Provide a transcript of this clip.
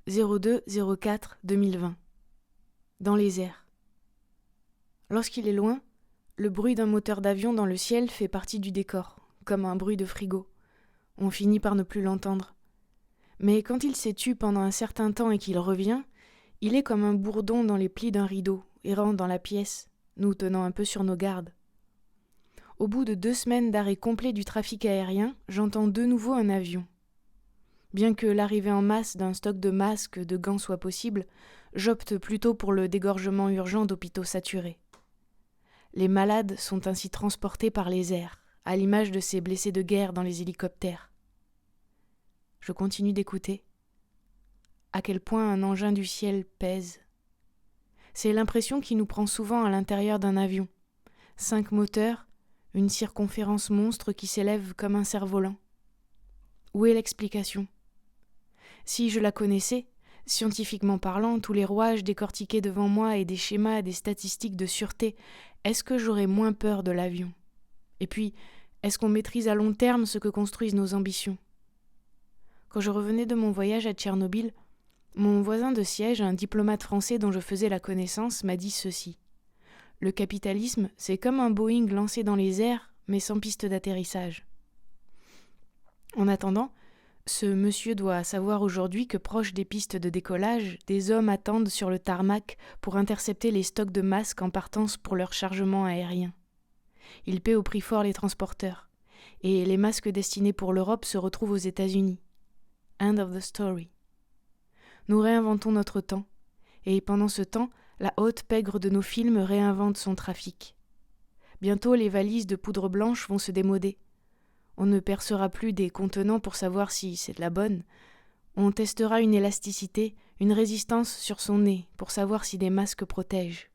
02-04-2020. Dans les airs. Lorsqu'il est loin, le bruit d'un moteur d'avion dans le ciel fait partie du décor, comme un bruit de frigo. On finit par ne plus l'entendre. Mais quand il s'est tu pendant un certain temps et qu'il revient, il est comme un bourdon dans les plis d'un rideau, errant dans la pièce, nous tenant un peu sur nos gardes. Au bout de 2 semaines d'arrêt complet du trafic aérien, j'entends de nouveau un avion. Bien que l'arrivée en masse d'un stock de masques, de gants soit possible, j'opte plutôt pour le dégorgement urgent d'hôpitaux saturés. Les malades sont ainsi transportés par les airs, à l'image de ces blessés de guerre dans les hélicoptères. Je continue d'écouter. À quel point un engin du ciel pèse. C'est l'impression qui nous prend souvent à l'intérieur d'un avion. 5 moteurs, une circonférence monstre qui s'élève comme un cerf-volant. Où est l'explication ? Si je la connaissais, scientifiquement parlant, tous les rouages décortiqués devant moi et des schémas et des statistiques de sûreté, est-ce que j'aurais moins peur de l'avion ? Et puis, est-ce qu'on maîtrise à long terme ce que construisent nos ambitions ? Quand je revenais de mon voyage à Tchernobyl, mon voisin de siège, un diplomate français dont je faisais la connaissance, m'a dit ceci. Le capitalisme, c'est comme un Boeing lancé dans les airs, mais sans piste d'atterrissage. En attendant, ce monsieur doit savoir aujourd'hui que proche des pistes de décollage, des hommes attendent sur le tarmac pour intercepter les stocks de masques en partance pour leur chargement aérien. Ils paient au prix fort les transporteurs, et les masques destinés pour l'Europe se retrouvent aux États-Unis. End of the story. Nous réinventons notre temps, et pendant ce temps, la haute pègre de nos films réinvente son trafic. Bientôt, les valises de poudre blanche vont se démoder. On ne percera plus des contenants pour savoir si c'est de la bonne. On testera une élasticité, une résistance sur son nez pour savoir si des masques protègent.